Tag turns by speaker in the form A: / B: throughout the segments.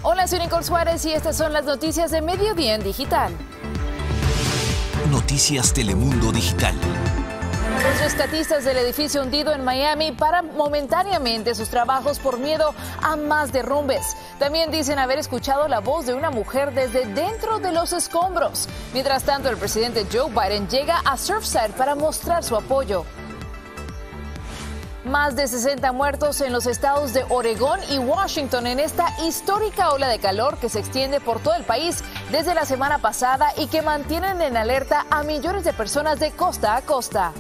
A: Hola, soy Nicole Suárez y estas son las noticias de Mediodía en Digital.
B: Noticias Telemundo Digital.
A: Los rescatistas del edificio hundido en Miami paran momentáneamente sus trabajos por miedo a más derrumbes. También dicen haber escuchado la voz de una mujer desde dentro de los escombros. Mientras tanto, el presidente Joe Biden llega a Surfside para mostrar su apoyo. Más de 60 muertos en los estados de Oregón y Washington en esta histórica ola de calor que se extiende por todo el país desde la semana pasada y que mantienen en alerta a millones de personas de costa a costa.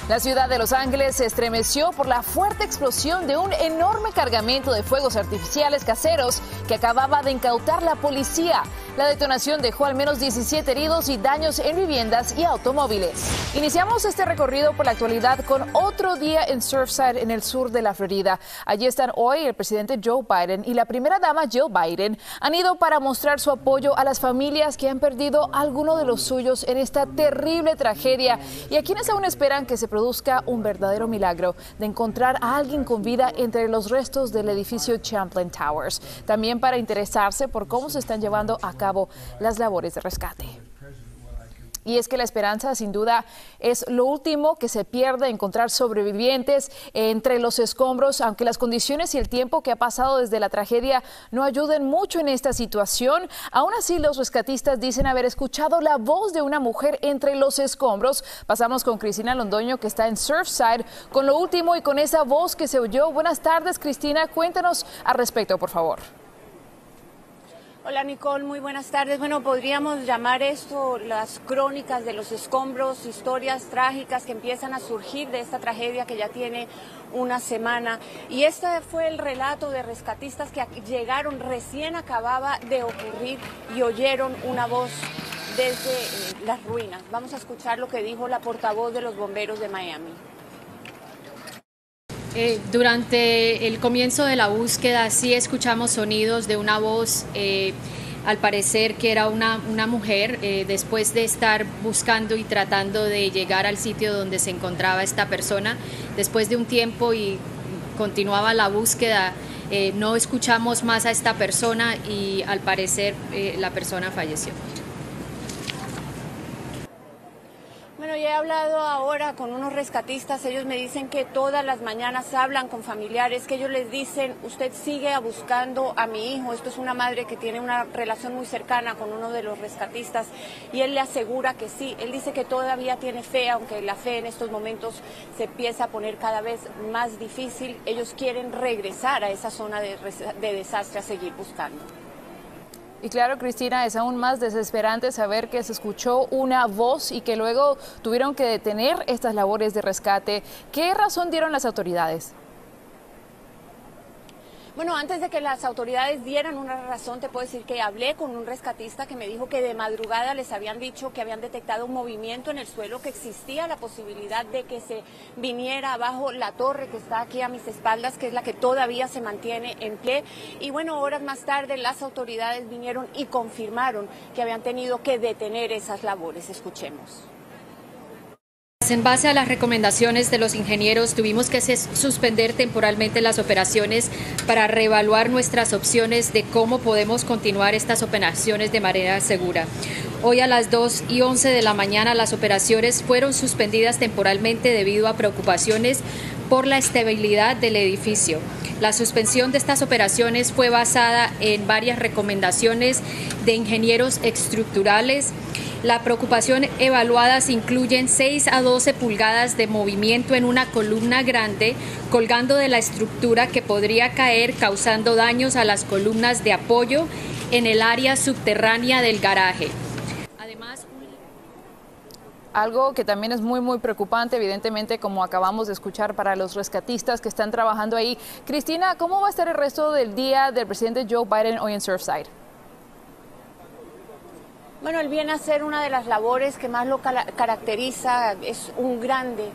A: La ciudad de Los Ángeles se estremeció por la fuerte explosión de un enorme cargamento de fuegos artificiales caseros que acababa de incautar la policía. La detonación dejó al menos 17 heridos y daños en viviendas y automóviles. Iniciamos este recorrido por la actualidad con otro día en Surfside, en el sur de la Florida. Allí están hoy el presidente Joe Biden y la primera dama Jill Biden. Han ido para mostrar su apoyo a las familias que han perdido a alguno de los suyos en esta terrible tragedia y a quienes aún esperan que se produzca un verdadero milagro de encontrar a alguien con vida entre los restos del edificio Champlain Towers. También para interesarse por cómo se están llevando a cabo las labores de rescate. Y es que la esperanza, sin duda, es lo último que se pierde, encontrar sobrevivientes entre los escombros, aunque las condiciones y el tiempo que ha pasado desde la tragedia no ayuden mucho en esta situación. Aún así, los rescatistas dicen haber escuchado la voz de una mujer entre los escombros. Pasamos con Cristina Londoño, que está en Surfside, con lo último y con esa voz que se oyó. Buenas tardes, Cristina. Cuéntanos al respecto, por favor.
C: Hola Nicole, muy buenas tardes. Bueno, podríamos llamar esto las crónicas de los escombros, historias trágicas que empiezan a surgir de esta tragedia que ya tiene una semana. Y este fue el relato de rescatistas que llegaron, recién acababa de ocurrir y oyeron una voz desde las ruinas. Vamos a escuchar lo que dijo la portavoz de los bomberos de Miami.
D: Durante el comienzo de la búsqueda sí escuchamos sonidos de una voz, al parecer que era una mujer, después de estar buscando y tratando de llegar al sitio donde se encontraba esta persona. Después de un tiempo y continuaba la búsqueda, no escuchamos más a esta persona y al parecer la persona falleció.
C: Bueno, ya he hablado ahora con unos rescatistas, ellos me dicen que todas las mañanas hablan con familiares, que ellos les dicen, usted sigue buscando a mi hijo. Esto es una madre que tiene una relación muy cercana con uno de los rescatistas y él le asegura que sí, él dice que todavía tiene fe, aunque la fe en estos momentos se empieza a poner cada vez más difícil. Ellos quieren regresar a esa zona de desastre a seguir buscando.
A: Y claro, Cristina, es aún más desesperante saber que se escuchó una voz y que luego tuvieron que detener estas labores de rescate. ¿Qué razón dieron las autoridades?
C: Bueno, antes de que las autoridades dieran una razón, te puedo decir que hablé con un rescatista que me dijo que de madrugada les habían dicho que habían detectado un movimiento en el suelo, que existía la posibilidad de que se viniera abajo la torre que está aquí a mis espaldas, que es la que todavía se mantiene en pie. Y bueno, horas más tarde las autoridades vinieron y confirmaron que habían tenido que detener esas labores. Escuchemos.
D: En base a las recomendaciones de los ingenieros, tuvimos que suspender temporalmente las operaciones para reevaluar nuestras opciones de cómo podemos continuar estas operaciones de manera segura. Hoy a las 2:11 de la mañana las operaciones fueron suspendidas temporalmente debido a preocupaciones por la estabilidad del edificio. La suspensión de estas operaciones fue basada en varias recomendaciones de ingenieros estructurales. La preocupación evaluadas incluyen 6 a 12 pulgadas de movimiento en una columna grande colgando de la estructura que podría caer causando daños a las columnas de apoyo en el área subterránea del garaje. Además,
A: algo que también es muy preocupante, evidentemente, como acabamos de escuchar, para los rescatistas que están trabajando ahí. Cristina, ¿cómo va a estar el resto del día del presidente Joe Biden hoy en Surfside?
C: Bueno, él viene a hacer una de las labores que más lo caracteriza, es un grande,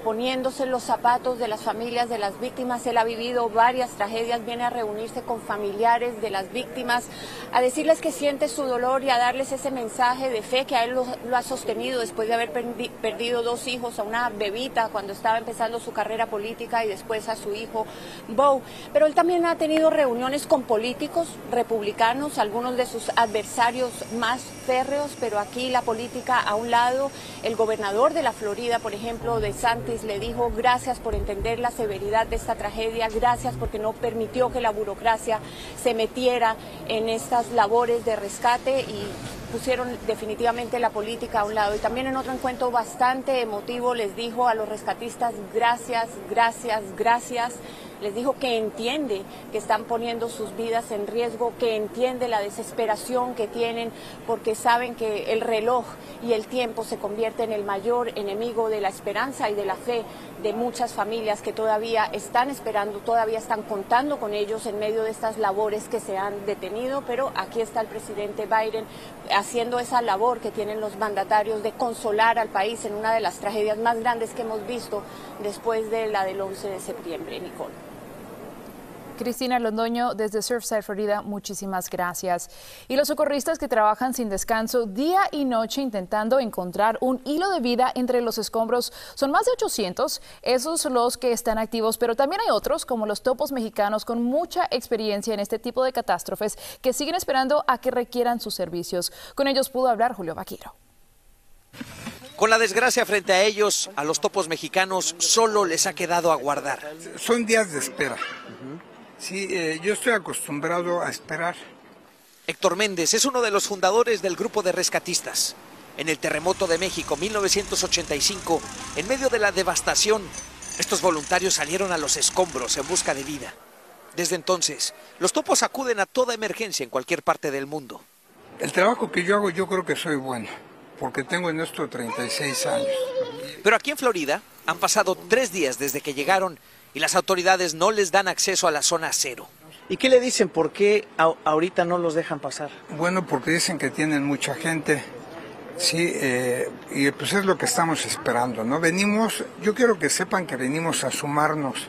C: poniéndose en los zapatos de las familias de las víctimas. Él ha vivido varias tragedias, viene a reunirse con familiares de las víctimas, a decirles que siente su dolor y a darles ese mensaje de fe que a él lo ha sostenido después de haber perdido 2 hijos, a una bebita cuando estaba empezando su carrera política y después a su hijo Beau. Pero él también ha tenido reuniones con políticos republicanos, algunos de sus adversarios más férreos, pero aquí la política a un lado. El gobernador de la Florida, por ejemplo, DeSantis, le dijo gracias por entender la severidad de esta tragedia, gracias porque no permitió que la burocracia se metiera en estas labores de rescate y pusieron definitivamente la política a un lado. Y también en otro encuentro bastante emotivo les dijo a los rescatistas gracias, gracias, gracias. Les dijo que entiende que están poniendo sus vidas en riesgo, que entiende la desesperación que tienen porque saben que el reloj y el tiempo se convierte en el mayor enemigo de la esperanza y de la fe de muchas familias que todavía están esperando, todavía están contando con ellos en medio de estas labores que se han detenido. Pero aquí está el presidente Biden haciendo esa labor que tienen los mandatarios de consolar al país en una de las tragedias más grandes que hemos visto después de la del 11 de septiembre, Nicole.
A: Cristina Londoño, desde Surfside, Florida, muchísimas gracias. Y los socorristas que trabajan sin descanso día y noche intentando encontrar un hilo de vida entre los escombros son más de 800, esos son los que están activos, pero también hay otros como los topos mexicanos con mucha experiencia en este tipo de catástrofes que siguen esperando a que requieran sus servicios. Con ellos pudo hablar Julio Vaquiro.
E: Con la desgracia frente a ellos, a los topos mexicanos solo les ha quedado aguardar.
F: Son días de espera. Sí, yo estoy acostumbrado a esperar.
E: Héctor Méndez es uno de los fundadores del grupo de rescatistas. En el terremoto de México 1985, en medio de la devastación, estos voluntarios salieron a los escombros en busca de vida. Desde entonces, los topos acuden a toda emergencia en cualquier parte del mundo.
F: El trabajo que yo hago, yo creo que soy bueno, porque tengo en esto 36 años.
E: Pero aquí en Florida han pasado 3 días desde que llegaron y las autoridades no les dan acceso a la zona cero.
G: ¿Y qué le dicen? ¿Por qué ahorita no los dejan pasar?
F: Bueno, porque dicen que tienen mucha gente, sí, y pues es lo que estamos esperando, ¿no? Venimos, yo quiero que sepan que venimos a sumarnos.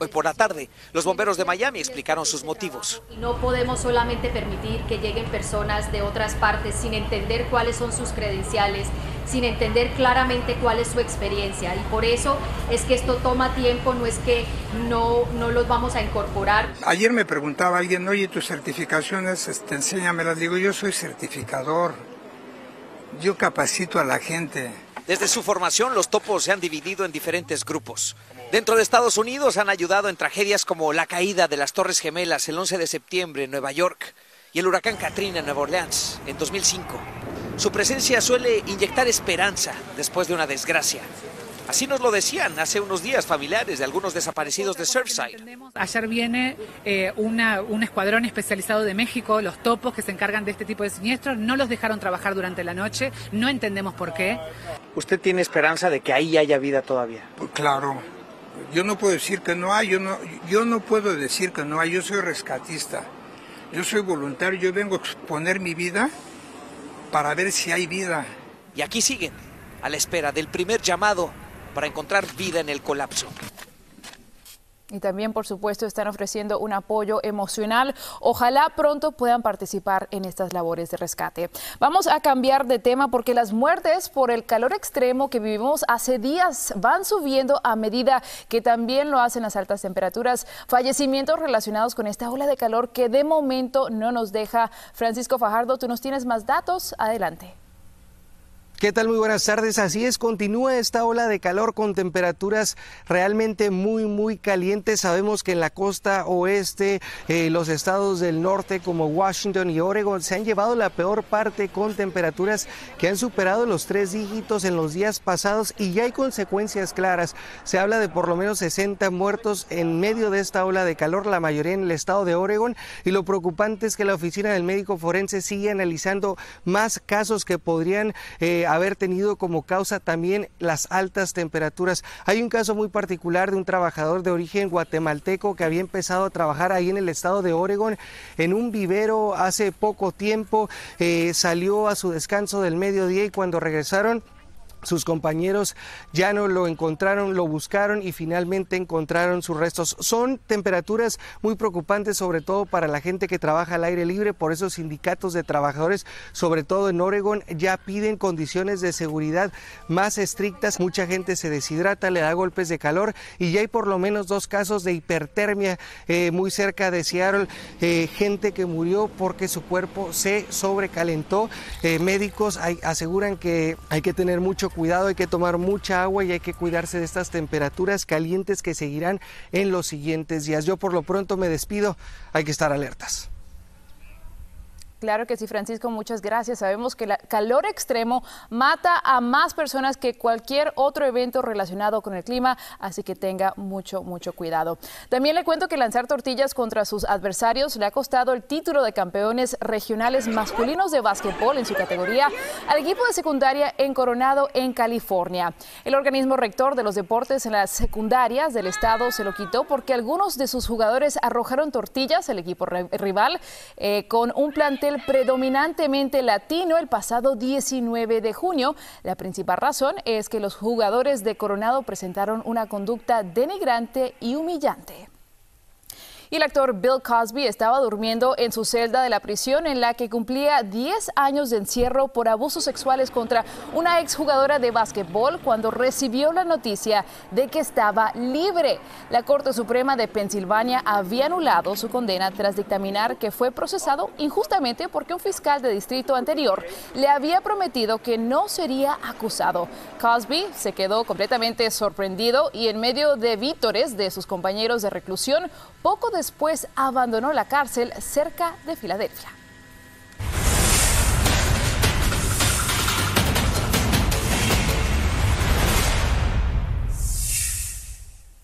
E: Hoy por la tarde, los bomberos de Miami explicaron sus motivos.
D: No podemos solamente permitir que lleguen personas de otras partes sin entender cuáles son sus credenciales, sin entender claramente cuál es su experiencia. Y por eso es que esto toma tiempo, no es que no los vamos a incorporar.
F: Ayer me preguntaba alguien, oye, tus certificaciones, enséñamelas. Digo, yo soy certificador, yo capacito a la gente.
E: Desde su formación, los topos se han dividido en diferentes grupos. Dentro de Estados Unidos han ayudado en tragedias como la caída de las Torres Gemelas el 11 de septiembre en Nueva York y el huracán Katrina en Nueva Orleans en 2005. Su presencia suele inyectar esperanza después de una desgracia. Así nos lo decían hace unos días familiares de algunos desaparecidos de Surfside.
H: Ayer viene un escuadrón especializado de México, los topos que se encargan de este tipo de siniestros, no los dejaron trabajar durante la noche, no entendemos por qué.
G: ¿Usted tiene esperanza de que ahí haya vida todavía?
F: Pues claro, yo no puedo decir que no hay, yo no puedo decir que no hay, yo soy rescatista, yo soy voluntario, yo vengo a exponer mi vida para ver si hay vida.
E: Y aquí siguen, a la espera del primer llamado para encontrar vida en el colapso.
A: Y también, por supuesto, están ofreciendo un apoyo emocional. Ojalá pronto puedan participar en estas labores de rescate. Vamos a cambiar de tema porque las muertes por el calor extremo que vivimos hace días van subiendo a medida que también lo hacen las altas temperaturas. Fallecimientos relacionados con esta ola de calor que de momento no nos deja. Francisco Fajardo, tú nos tienes más datos. Adelante.
I: ¿Qué tal? Muy buenas tardes. Así es, continúa esta ola de calor con temperaturas realmente muy calientes. Sabemos que en la costa oeste, los estados del norte como Washington y Oregon se han llevado la peor parte con temperaturas que han superado los 3 dígitos en los días pasados y ya hay consecuencias claras. Se habla de por lo menos 60 muertos en medio de esta ola de calor, la mayoría en el estado de Oregon, y lo preocupante es que la oficina del médico forense sigue analizando más casos que podrían haber tenido como causa también las altas temperaturas. Hay un caso muy particular de un trabajador de origen guatemalteco que había empezado a trabajar ahí en el estado de Oregón en un vivero hace poco tiempo, salió a su descanso del mediodía y cuando regresaron sus compañeros ya no lo encontraron, lo buscaron y finalmente encontraron sus restos. Son temperaturas muy preocupantes, sobre todo para la gente que trabaja al aire libre. Por eso sindicatos de trabajadores, sobre todo en Oregón, ya piden condiciones de seguridad más estrictas. Mucha gente se deshidrata, le da golpes de calor y ya hay por lo menos 2 casos de hipertermia muy cerca de Seattle. Gente que murió porque su cuerpo se sobrecalentó. Médicos aseguran que hay que tener mucho cuidado, hay que tomar mucha agua y hay que cuidarse de estas temperaturas calientes que seguirán en los siguientes días. Yo por lo pronto me despido, hay que estar alertas.
A: Claro que sí, Francisco, muchas gracias. Sabemos que el calor extremo mata a más personas que cualquier otro evento relacionado con el clima, así que tenga mucho cuidado. También le cuento que lanzar tortillas contra sus adversarios le ha costado el título de campeones regionales masculinos de básquetbol en su categoría al equipo de secundaria en Coronado, en California. El organismo rector de los deportes en las secundarias del estado se lo quitó porque algunos de sus jugadores arrojaron tortillas al equipo rival con un plantel predominantemente latino el pasado 19 de junio. La principal razón es que los jugadores de Coronado presentaron una conducta denigrante y humillante. Y el actor Bill Cosby estaba durmiendo en su celda de la prisión en la que cumplía 10 años de encierro por abusos sexuales contra una exjugadora de básquetbol cuando recibió la noticia de que estaba libre. La Corte Suprema de Pensilvania había anulado su condena tras dictaminar que fue procesado injustamente porque un fiscal de distrito anterior le había prometido que no sería acusado. Cosby se quedó completamente sorprendido y en medio de vítores de sus compañeros de reclusión, poco después abandonó la cárcel cerca de Filadelfia.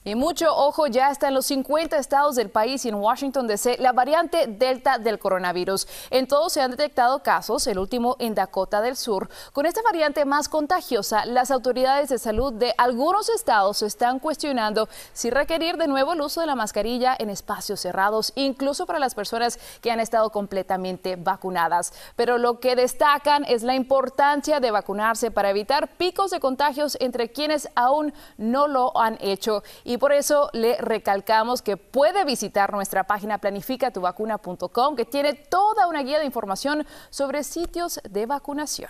A: Y mucho ojo, ya está en los 50 estados del país y en Washington D.C. la variante Delta del coronavirus. En todos se han detectado casos, el último en Dakota del Sur. Con esta variante más contagiosa, las autoridades de salud de algunos estados están cuestionando si requerir de nuevo el uso de la mascarilla en espacios cerrados, incluso para las personas que han estado completamente vacunadas. Pero lo que destacan es la importancia de vacunarse para evitar picos de contagios entre quienes aún no lo han hecho. Y por eso le recalcamos que puede visitar nuestra página planificatuvacuna.com, que tiene toda una guía de información sobre sitios de vacunación.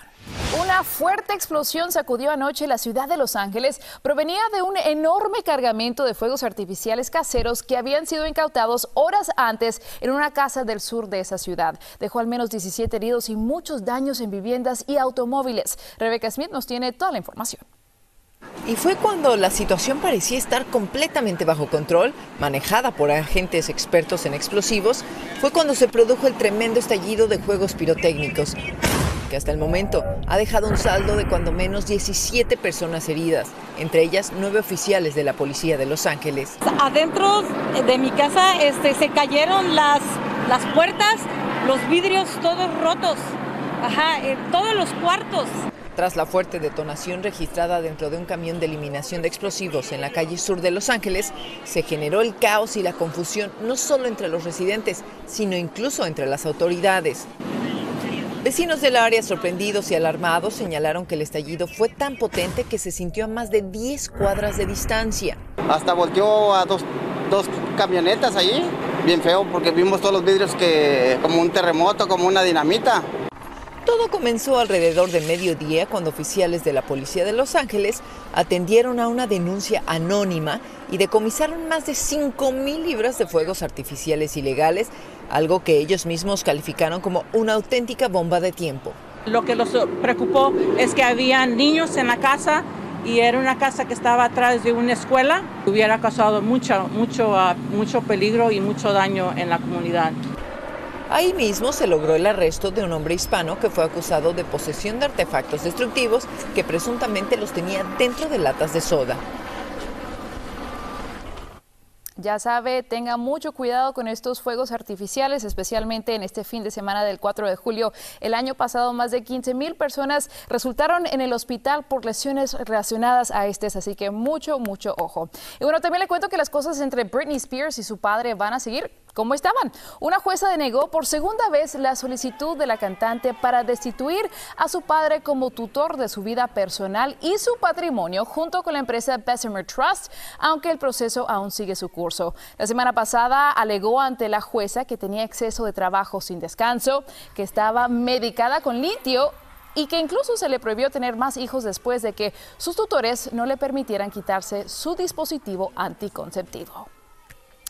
A: Una fuerte explosión sacudió anoche la ciudad de Los Ángeles. Provenía de un enorme cargamento de fuegos artificiales caseros que habían sido incautados horas antes en una casa del sur de esa ciudad. Dejó al menos 17 heridos y muchos daños en viviendas y automóviles. Rebecca Smith nos tiene toda la información.
J: Y fue cuando la situación parecía estar completamente bajo control, manejada por agentes expertos en explosivos, fue cuando se produjo el tremendo estallido de juegos pirotécnicos, que hasta el momento ha dejado un saldo de cuando menos 17 personas heridas, entre ellas 9 oficiales de la policía de Los Ángeles.
K: Adentro de mi casa se cayeron las puertas, los vidrios todos rotos, todos los cuartos.
J: Tras la fuerte detonación registrada dentro de un camión de eliminación de explosivos en la calle sur de Los Ángeles, se generó el caos y la confusión no solo entre los residentes, sino incluso entre las autoridades. Vecinos del área, sorprendidos y alarmados, señalaron que el estallido fue tan potente que se sintió a más de 10 cuadras de distancia.
L: Hasta volteó a dos camionetas allí, bien feo, porque vimos todos los vidrios que como un terremoto, como una dinamita.
J: Todo comenzó alrededor de mediodía cuando oficiales de la policía de Los Ángeles atendieron a una denuncia anónima y decomisaron más de 5,000 libras de fuegos artificiales ilegales, algo que ellos mismos calificaron como una auténtica bomba de tiempo.
K: Lo que los preocupó es que había niños en la casa y era una casa que estaba atrás de una escuela. Hubiera causado mucho peligro y mucho daño en la comunidad.
J: Ahí mismo se logró el arresto de un hombre hispano que fue acusado de posesión de artefactos destructivos que presuntamente los tenía dentro de latas de soda.
A: Ya sabe, tenga mucho cuidado con estos fuegos artificiales, especialmente en este fin de semana del 4 de julio. El año pasado, más de 15,000 personas resultaron en el hospital por lesiones relacionadas a estos, así que mucho ojo. Y bueno, también le cuento que las cosas entre Britney Spears y su padre van a seguir como estaban. Una jueza denegó por segunda vez la solicitud de la cantante para destituir a su padre como tutor de su vida personal y su patrimonio junto con la empresa Bessemer Trust, aunque el proceso aún sigue su curso. La semana pasada alegó ante la jueza que tenía exceso de trabajo sin descanso, que estaba medicada con litio y que incluso se le prohibió tener más hijos después de que sus tutores no le permitieran quitarse su dispositivo anticonceptivo.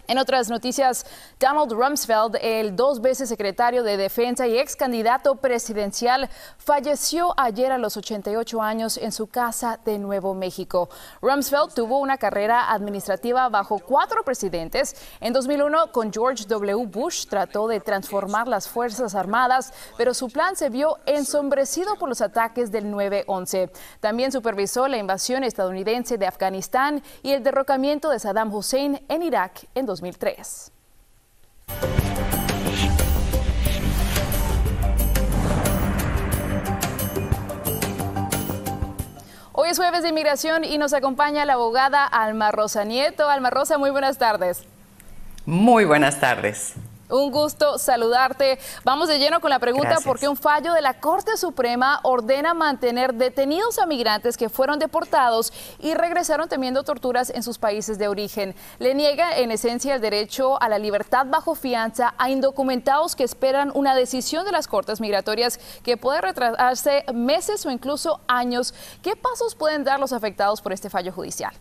A: En otras noticias, Donald Rumsfeld, el 2 veces secretario de Defensa y ex candidato presidencial, falleció ayer a los 88 años en su casa de Nuevo México. Rumsfeld tuvo una carrera administrativa bajo 4 presidentes. En 2001, con George W. Bush, trató de transformar las Fuerzas Armadas, pero su plan se vio ensombrecido por los ataques del 9/11. También supervisó la invasión estadounidense de Afganistán y el derrocamiento de Saddam Hussein en Irak en 2003. Hoy es jueves de inmigración y nos acompaña la abogada Alma Rosa Nieto. Alma Rosa, muy buenas tardes.
M: Muy buenas tardes.
A: Un gusto saludarte. Vamos de lleno con la pregunta.
M: Gracias.
A: Porque un fallo de la Corte Suprema ordena mantener detenidos a migrantes que fueron deportados y regresaron temiendo torturas en sus países de origen. Le niega en esencia el derecho a la libertad bajo fianza a indocumentados que esperan una decisión de las Cortes Migratorias que puede retrasarse meses o incluso años. ¿Qué pasos pueden dar los afectados por este fallo judicial?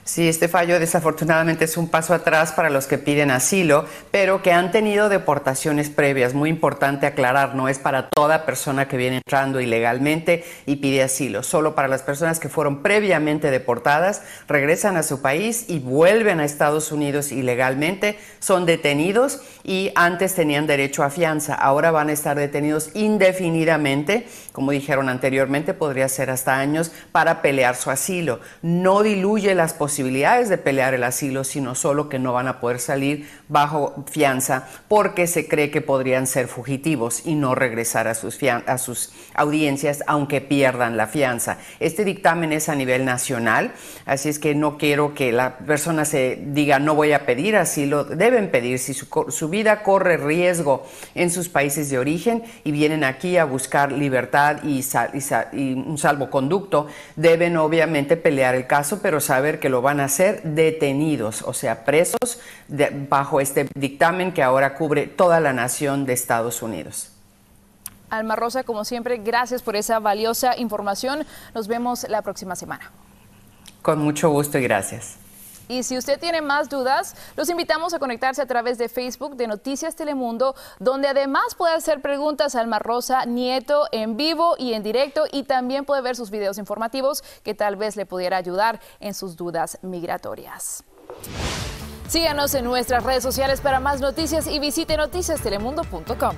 M: Sí, este fallo desafortunadamente es un paso atrás para los que piden asilo, pero que han tenido deportaciones previas. Muy importante aclarar, no es para toda persona que viene entrando ilegalmente y pide asilo. Solo para las personas que fueron previamente deportadas, regresan a su país y vuelven a Estados Unidos ilegalmente, son detenidos y antes tenían derecho a fianza. Ahora van a estar detenidos indefinidamente, como dijeron anteriormente, podría ser hasta años, para pelear su asilo. No diluye las posibilidades de pelear el asilo, sino solo que no van a poder salir bajo fianza porque se cree que podrían ser fugitivos y no regresar a sus audiencias aunque pierdan la fianza. Este dictamen es a nivel nacional, así es que no quiero que la persona se diga no voy a pedir asilo. Deben pedir si su vida corre riesgo en sus países de origen y vienen aquí a buscar libertad y un salvoconducto. Deben obviamente pelear el caso, pero saber que lo van a ser detenidos, o sea, presos bajo este dictamen que ahora cubre toda la nación de Estados Unidos.
A: Alma Rosa, como siempre, gracias por esa valiosa información. Nos vemos la próxima semana.
M: Con mucho gusto y gracias.
A: Y si usted tiene más dudas, los invitamos a conectarse a través de Facebook de Noticias Telemundo, donde además puede hacer preguntas a Alma Rosa Nieto en vivo y en directo, y también puede ver sus videos informativos que tal vez le pudiera ayudar en sus dudas migratorias. Síganos en nuestras redes sociales para más noticias y visite noticiastelemundo.com.